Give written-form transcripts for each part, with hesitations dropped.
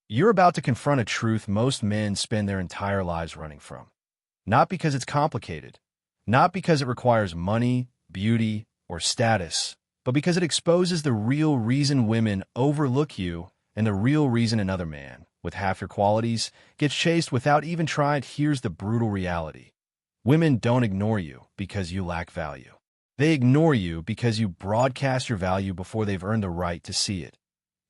You're about to confront a truth most men spend their entire lives running from. Not because it's complicated, not because it requires money, beauty, or status, but because it exposes the real reason women overlook you and the real reason another man, with half your qualities, gets chased without even trying. Here's the brutal reality. Women don't ignore you because you lack value. They ignore you because you broadcast your value before they've earned the right to see it.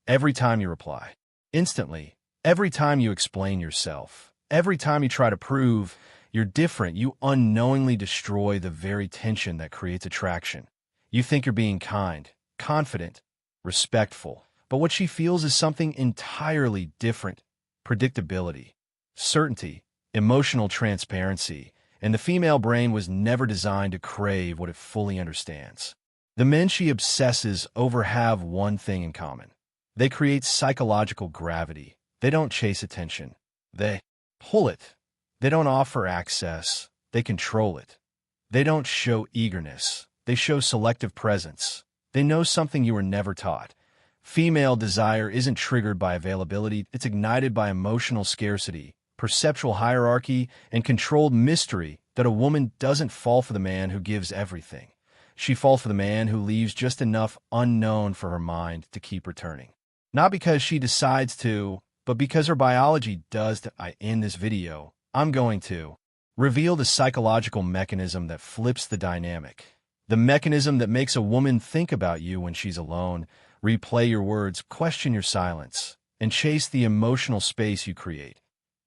Every time you reply, instantly, every time you explain yourself, every time you try to prove you're different, you unknowingly destroy the very tension that creates attraction. You think you're being kind, confident, respectful, but what she feels is something entirely different: predictability, certainty, emotional transparency, and the female brain was never designed to crave what it fully understands. The men she obsesses over have one thing in common. They create psychological gravity. They don't chase attention. They pull it. They don't offer access. They control it. They don't show eagerness. They show selective presence. They know something you were never taught. Female desire isn't triggered by availability. It's ignited by emotional scarcity, perceptual hierarchy, and controlled mystery. That a woman doesn't fall for the man who gives everything. She falls for the man who leaves just enough unknown for her mind to keep returning. Not because she decides to, but because her biology does. I end this video, I'm going to reveal the psychological mechanism that flips the dynamic. The mechanism that makes a woman think about you when she's alone, replay your words, question your silence, and chase the emotional space you create.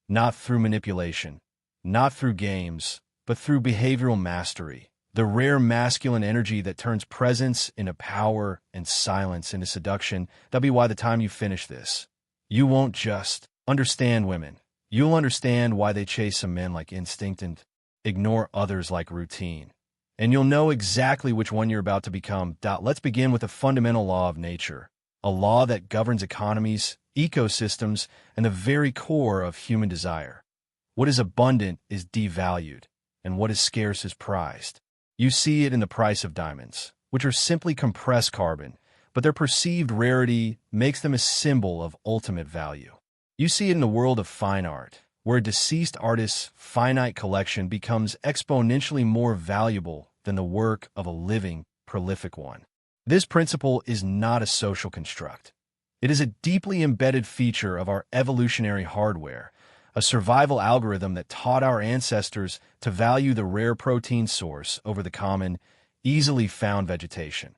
Not through manipulation, not through games, but through behavioral mastery. The rare masculine energy that turns presence into power and silence into seduction. That'll be why the time you finish this, you won't just understand women. You'll understand why they chase some men like instinct and ignore others like routine. And you'll know exactly which one you're about to become. Let's begin with a fundamental law of nature, a law that governs economies, ecosystems, and the very core of human desire. What is abundant is devalued, and what is scarce is prized. You see it in the price of diamonds, which are simply compressed carbon, but their perceived rarity makes them a symbol of ultimate value. You see it in the world of fine art, where a deceased artist's finite collection becomes exponentially more valuable than the work of a living, prolific one. This principle is not a social construct. It is a deeply embedded feature of our evolutionary hardware, a survival algorithm that taught our ancestors to value the rare protein source over the common, easily found vegetation.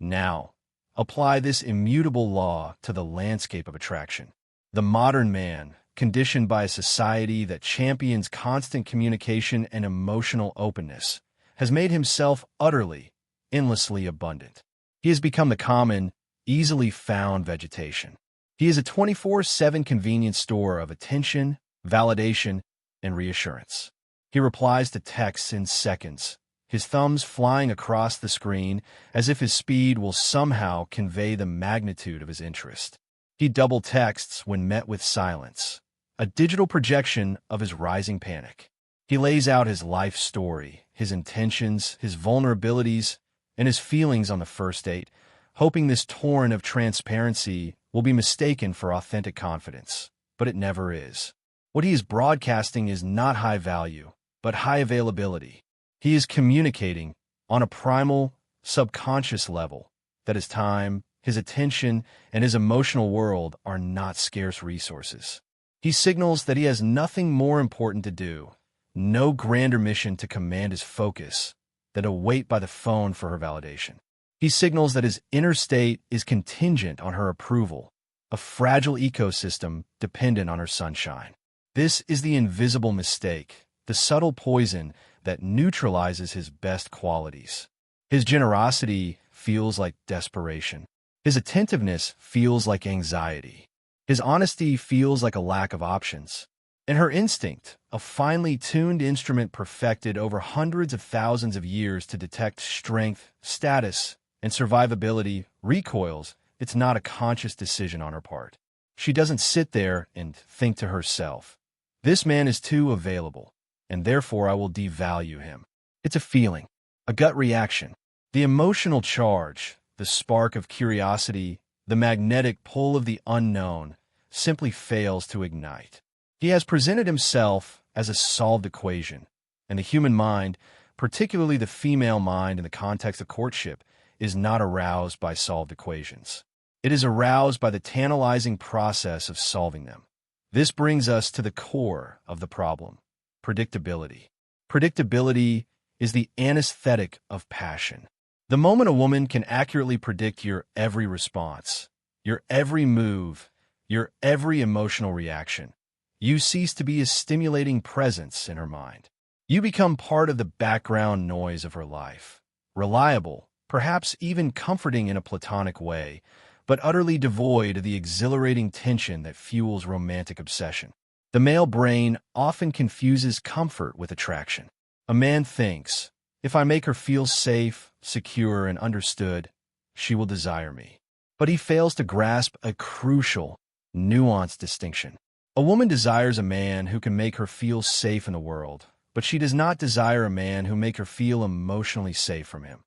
Now, apply this immutable law to the landscape of attraction. The modern man, conditioned by a society that champions constant communication and emotional openness, has made himself utterly, endlessly abundant. He has become the common, easily found vegetation. He is a 24/7 convenience store of attention, validation, and reassurance. He replies to texts in seconds, his thumbs flying across the screen as if his speed will somehow convey the magnitude of his interest. He double texts when met with silence, a digital projection of his rising panic. He lays out his life story, his intentions, his vulnerabilities, and his feelings on the first date, hoping this torrent of transparency will be mistaken for authentic confidence. But it never is. What he is broadcasting is not high value, but high availability. He is communicating on a primal, subconscious level that his time, his attention, and his emotional world are not scarce resources. He signals that he has nothing more important to do, no grander mission to command his focus, than to wait by the phone for her validation. He signals that his inner state is contingent on her approval, a fragile ecosystem dependent on her sunshine. This is the invisible mistake, the subtle poison that neutralizes his best qualities. His generosity feels like desperation. His attentiveness feels like anxiety. His honesty feels like a lack of options. And her instinct, a finely tuned instrument perfected over hundreds of thousands of years to detect strength, status, and survivability, recoils. It's not a conscious decision on her part. She doesn't sit there and think to herself, "This man is too available, and therefore I will devalue him." It's a feeling, a gut reaction. The emotional charge, the spark of curiosity, the magnetic pull of the unknown simply fails to ignite. He has presented himself as a solved equation, and the human mind, particularly the female mind in the context of courtship, is not aroused by solved equations. It is aroused by the tantalizing process of solving them. This brings us to the core of the problem: predictability. Predictability is the anesthetic of passion. The moment a woman can accurately predict your every response, your every move, your every emotional reaction, you cease to be a stimulating presence in her mind. You become part of the background noise of her life, reliable, perhaps even comforting in a platonic way, but utterly devoid of the exhilarating tension that fuels romantic obsession. The male brain often confuses comfort with attraction. A man thinks, if I make her feel safe, secure, and understood, she will desire me. But he fails to grasp a crucial, nuanced distinction. A woman desires a man who can make her feel safe in the world, but she does not desire a man who make her feel emotionally safe from him.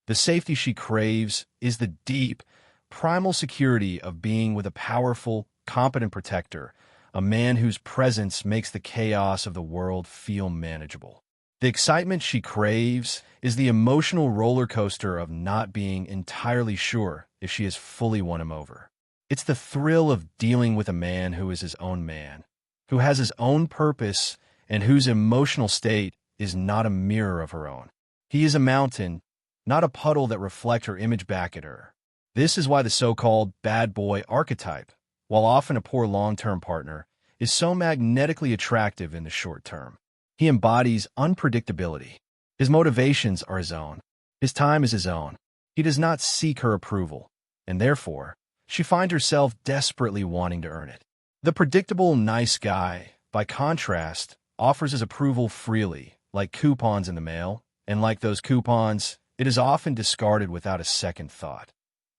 The safety she craves is the deep, primal security of being with a powerful, competent protector, a man whose presence makes the chaos of the world feel manageable. The excitement she craves is the emotional roller coaster of not being entirely sure if she has fully won him over. It's the thrill of dealing with a man who is his own man, who has his own purpose, and whose emotional state is not a mirror of her own. He is a mountain, not a puddle that reflects her image back at her. This is why the so-called bad boy archetype, while often a poor long-term partner, is so magnetically attractive in the short term. He embodies unpredictability. His motivations are his own. His time is his own. He does not seek her approval, and therefore, she finds herself desperately wanting to earn it. The predictable nice guy, by contrast, offers his approval freely, like coupons in the mail, and like those coupons, it is often discarded without a second thought.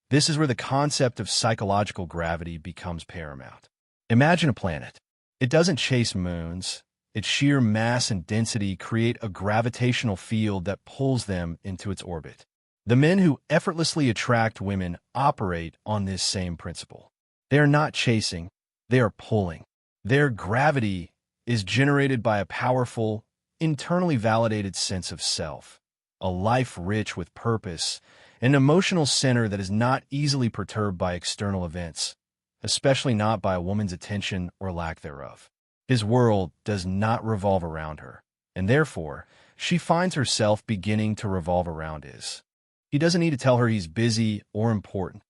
This is where the concept of psychological gravity becomes paramount. Imagine a planet. It doesn't chase moons. Its sheer mass and density create a gravitational field that pulls them into its orbit. The men who effortlessly attract women operate on this same principle. They are not chasing, they are pulling. Their gravity is generated by a powerful, internally validated sense of self, a life rich with purpose, an emotional center that is not easily perturbed by external events, especially not by a woman's attention or lack thereof. His world does not revolve around her, and therefore, she finds herself beginning to revolve around his. He doesn't need to tell her he's busy or important.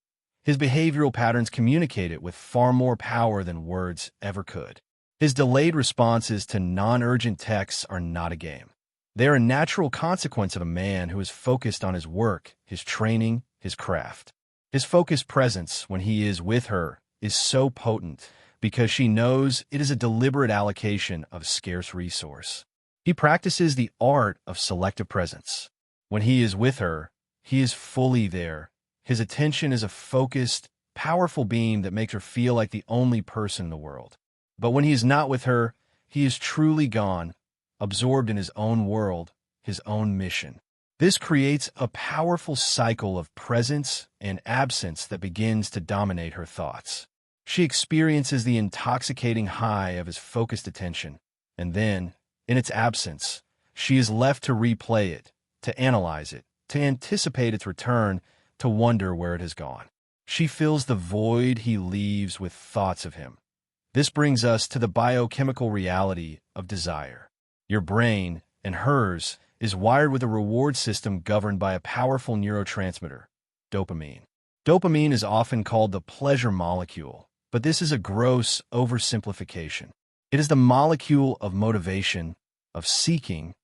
His behavioral patterns communicate it with far more power than words ever could. His delayed responses to non-urgent texts are not a game. They are a natural consequence of a man who is focused on his work, his training, his craft. His focused presence when he is with her is so potent because she knows it is a deliberate allocation of scarce resource. He practices the art of selective presence. When he is with her, he is fully there. His attention is a focused, powerful beam that makes her feel like the only person in the world. But when he is not with her, he is truly gone, absorbed in his own world, his own mission. This creates a powerful cycle of presence and absence that begins to dominate her thoughts. She experiences the intoxicating high of his focused attention, and then, in its absence, she is left to replay it, to analyze it, to anticipate its return, to wonder where it has gone. She fills the void he leaves with thoughts of him. This brings us to the biochemical reality of desire. Your brain, and hers, is wired with a reward system governed by a powerful neurotransmitter, dopamine. Dopamine is often called the pleasure molecule, but this is a gross oversimplification. It is the molecule of motivation, of seeking,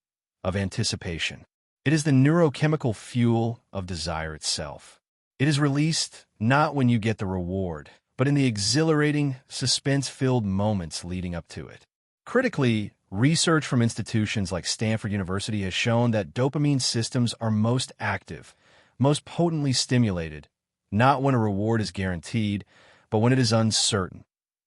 of anticipation. It is the neurochemical fuel of desire itself. It is released not when you get the reward, but in the exhilarating, suspense-filled moments leading up to it. Critically, research from institutions like Stanford University has shown that dopamine systems are most active, most potently stimulated, not when a reward is guaranteed, but when it is uncertain.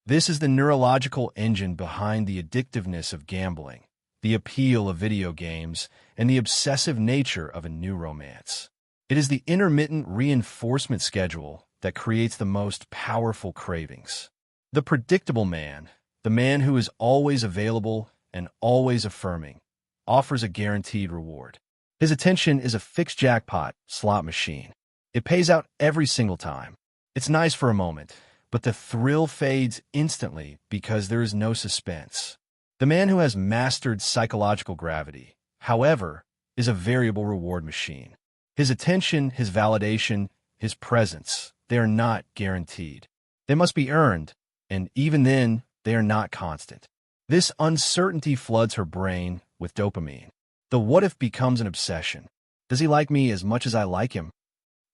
This is the neurological engine behind the addictiveness of gambling, the appeal of video games, and the obsessive nature of a new romance. It is the intermittent reinforcement schedule that creates the most powerful cravings. The predictable man, the man who is always available and always affirming, offers a guaranteed reward. His attention is a fixed jackpot slot machine. It pays out every single time. It's nice for a moment, but the thrill fades instantly because there is no suspense. The man who has mastered psychological gravity, however, is a variable reward machine. His attention, his validation, his presence, they are not guaranteed. They must be earned, and even then, they are not constant. This uncertainty floods her brain with dopamine. The what-if becomes an obsession. Does he like me as much as I like him?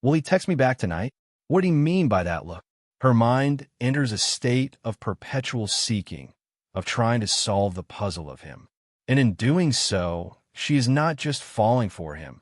Will he text me back tonight? What did he mean by that look? Her mind enters a state of perpetual seeking, of trying to solve the puzzle of him. And in doing so, she is not just falling for him.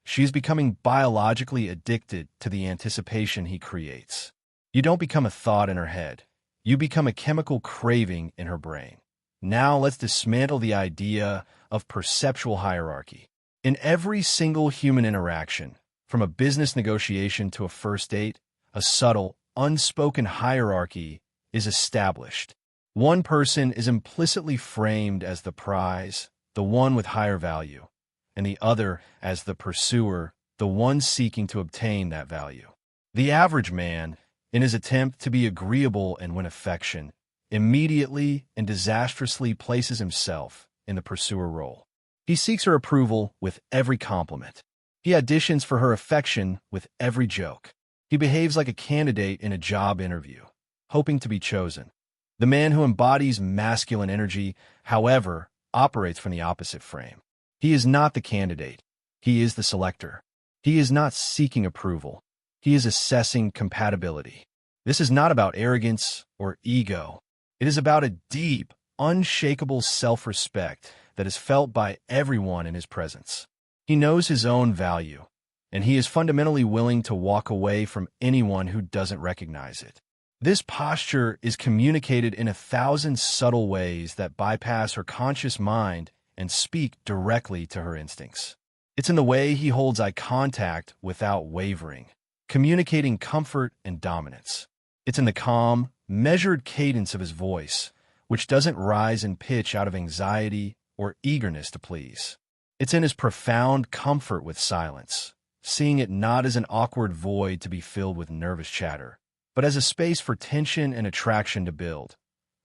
She is becoming biologically addicted to the anticipation he creates. You don't become a thought in her head. You become a chemical craving in her brain. Now let's dismantle the idea of perceptual hierarchy. In every single human interaction, from a business negotiation to a first date, a subtle, unspoken hierarchy is established. One person is implicitly framed as the prize, the one with higher value, and the other as the pursuer, the one seeking to obtain that value. The average man, in his attempt to be agreeable and win affection, immediately and disastrously places himself in the pursuer role. He seeks her approval with every compliment. He auditions for her affection with every joke. He behaves like a candidate in a job interview, hoping to be chosen. The man who embodies masculine energy, however, operates from the opposite frame. He is not the candidate. He is the selector. He is not seeking approval. He is assessing compatibility. This is not about arrogance or ego. It is about a deep, unshakable self-respect that is felt by everyone in his presence. He knows his own value, and he is fundamentally willing to walk away from anyone who doesn't recognize it. This posture is communicated in 1,000 subtle ways that bypass her conscious mind and speak directly to her instincts. It's in the way he holds eye contact without wavering, communicating comfort and dominance. It's in the calm, measured cadence of his voice, which doesn't rise in pitch out of anxiety or eagerness to please. It's in his profound comfort with silence, seeing it not as an awkward void to be filled with nervous chatter, but as a space for tension and attraction to build.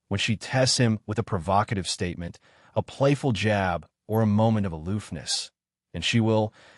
When she tests him with a provocative statement, a playful jab, or a moment of aloofness, and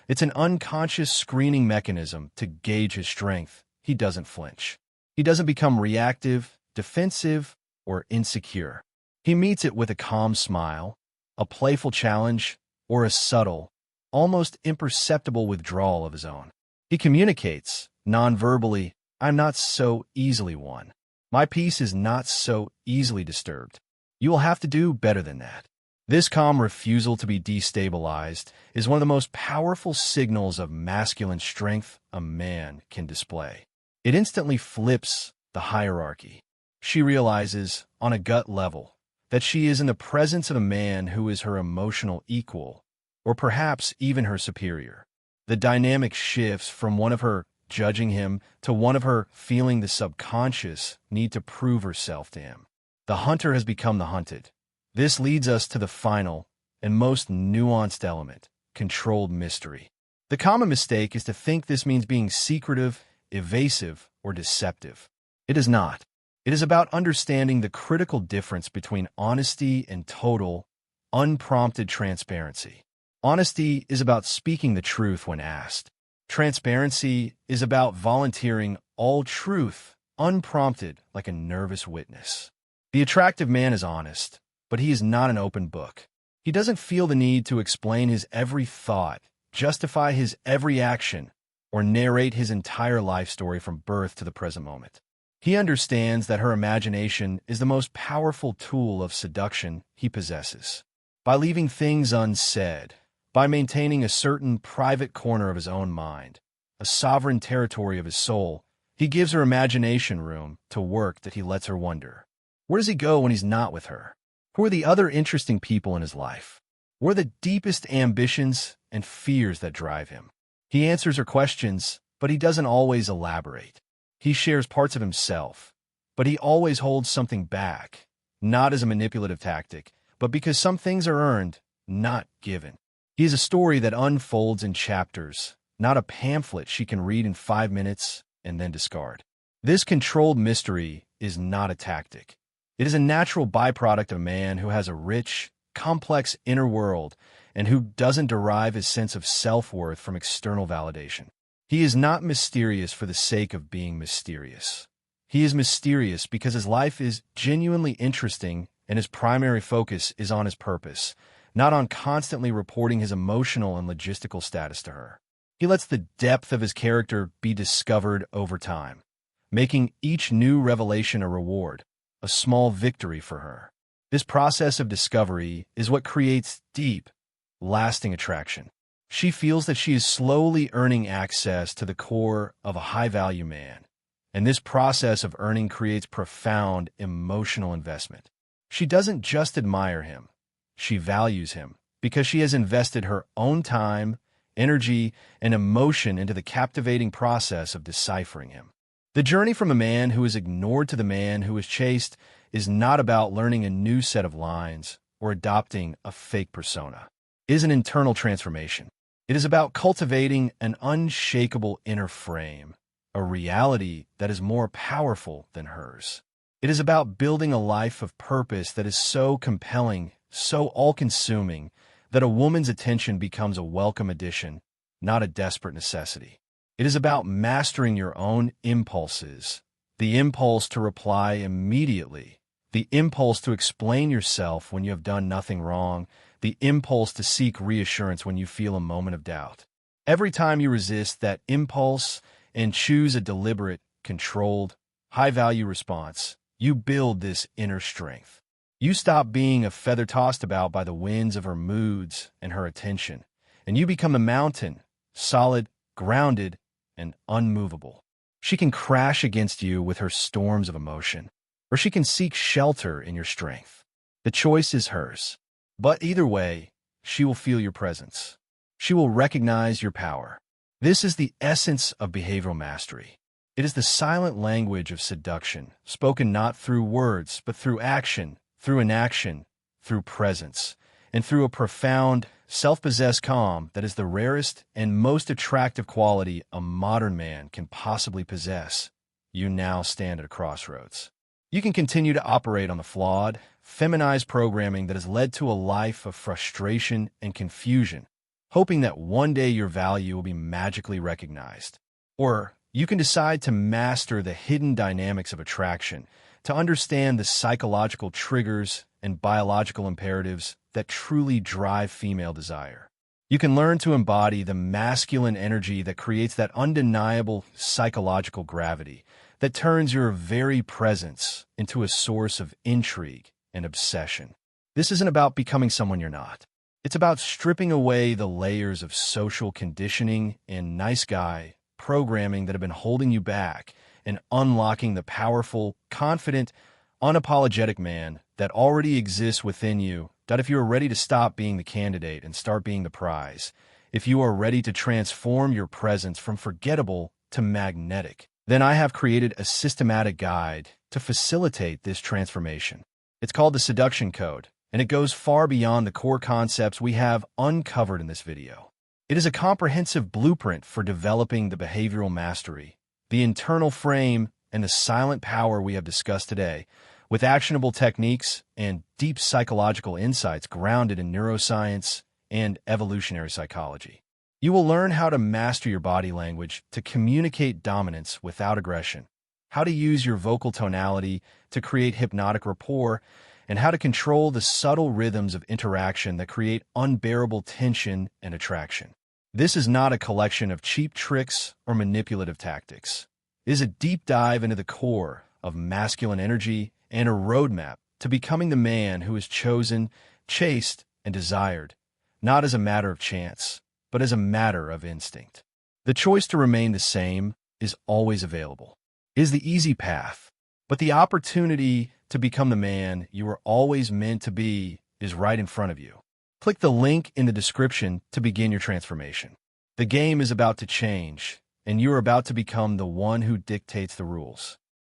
it's an unconscious screening mechanism to gauge his strength. He doesn't flinch. He doesn't become reactive, defensive, or insecure. He meets it with a calm smile, a playful challenge, or a subtle, almost imperceptible withdrawal of his own. He communicates, non-verbally, I'm not so easily won. My peace is not so easily disturbed. You will have to do better than that. This calm refusal to be destabilized is one of the most powerful signals of masculine strength a man can display. It instantly flips the hierarchy. She realizes, on a gut level, that she is in the presence of a man who is her emotional equal, or perhaps even her superior. The dynamic shifts from one of her judging him to one of her feeling the subconscious need to prove herself to him. The hunter has become the hunted. This leads us to the final and most nuanced element, controlled mystery. The common mistake is to think this means being secretive, evasive, or deceptive. It is not. It is about understanding the critical difference between honesty and total, unprompted transparency. Honesty is about speaking the truth when asked. Transparency is about volunteering all truth, unprompted, like a nervous witness. The attractive man is honest, but he is not an open book. He doesn't feel the need to explain his every thought, justify his every action, or narrate his entire life story from birth to the present moment. He understands that her imagination is the most powerful tool of seduction he possesses. By leaving things unsaid, by maintaining a certain private corner of his own mind, a sovereign territory of his soul, he gives her imagination room to work that he lets her wonder. Where does he go when he's not with her? Who are the other interesting people in his life? What are the deepest ambitions and fears that drive him? He answers her questions, but he doesn't always elaborate. He shares parts of himself, but he always holds something back, not as a manipulative tactic, but because some things are earned, not given. He is a story that unfolds in chapters, not a pamphlet she can read in 5 minutes and then discard. This controlled mystery is not a tactic. It is a natural byproduct of a man who has a rich, complex inner world and who doesn't derive his sense of self-worth from external validation. He is not mysterious for the sake of being mysterious. He is mysterious because his life is genuinely interesting and his primary focus is on his purpose, not on constantly reporting his emotional and logistical status to her. He lets the depth of his character be discovered over time, making each new revelation a reward, a small victory for her. This process of discovery is what creates deep, lasting attraction. She feels that she is slowly earning access to the core of a high-value man, and this process of earning creates profound emotional investment. She doesn't just admire him, she values him because she has invested her own time, energy, and emotion into the captivating process of deciphering him. The journey from a man who is ignored to the man who is chased is not about learning a new set of lines or adopting a fake persona. It is an internal transformation. It is about cultivating an unshakable inner frame, a reality that is more powerful than hers. It is about building a life of purpose that is so compelling, so all-consuming, that a woman's attention becomes a welcome addition, not a desperate necessity. It is about mastering your own impulses, the impulse to reply immediately, the impulse to explain yourself when you have done nothing wrong, the impulse to seek reassurance when you feel a moment of doubt. Every time you resist that impulse and choose a deliberate, controlled, high-value response, you build this inner strength. You stop being a feather tossed about by the winds of her moods and her attention, and you become a mountain, solid, grounded, and unmovable. She can crash against you with her storms of emotion, or she can seek shelter in your strength. The choice is hers. But either way, she will feel your presence. She will recognize your power. This is the essence of behavioral mastery. It is the silent language of seduction, spoken not through words, but through action, through inaction, through presence, and through a profound, self-possessed calm that is the rarest and most attractive quality a modern man can possibly possess. You now stand at a crossroads. You can continue to operate on the flawed, feminized programming that has led to a life of frustration and confusion, hoping that one day your value will be magically recognized. Or you can decide to master the hidden dynamics of attraction, to understand the psychological triggers and biological imperatives that truly drive female desire. You can learn to embody the masculine energy that creates that undeniable psychological gravity that turns your very presence into a source of intrigue and obsession. This isn't about becoming someone you're not. It's about stripping away the layers of social conditioning and nice guy programming that have been holding you back and unlocking the powerful, confident, unapologetic man that already exists within you. That if you are ready to stop being the candidate and start being the prize, if you are ready to transform your presence from forgettable to magnetic, then I have created a systematic guide to facilitate this transformation. It's called the Seduction Code, and it goes far beyond the core concepts we have uncovered in this video. It is a comprehensive blueprint for developing the behavioral mastery, the internal frame, and the silent power we have discussed today, with actionable techniques and deep psychological insights grounded in neuroscience and evolutionary psychology. You will learn how to master your body language to communicate dominance without aggression, how to use your vocal tonality to create hypnotic rapport, and how to control the subtle rhythms of interaction that create unbearable tension and attraction. This is not a collection of cheap tricks or manipulative tactics. It is a deep dive into the core of masculine energy and a roadmap to becoming the man who is chosen, chased, and desired, not as a matter of chance, but as a matter of instinct. The choice to remain the same is always available. It is the easy path, but the opportunity to become the man you were always meant to be is right in front of you. Click the link in the description to begin your transformation. The game is about to change, and you are about to become the one who dictates the rules.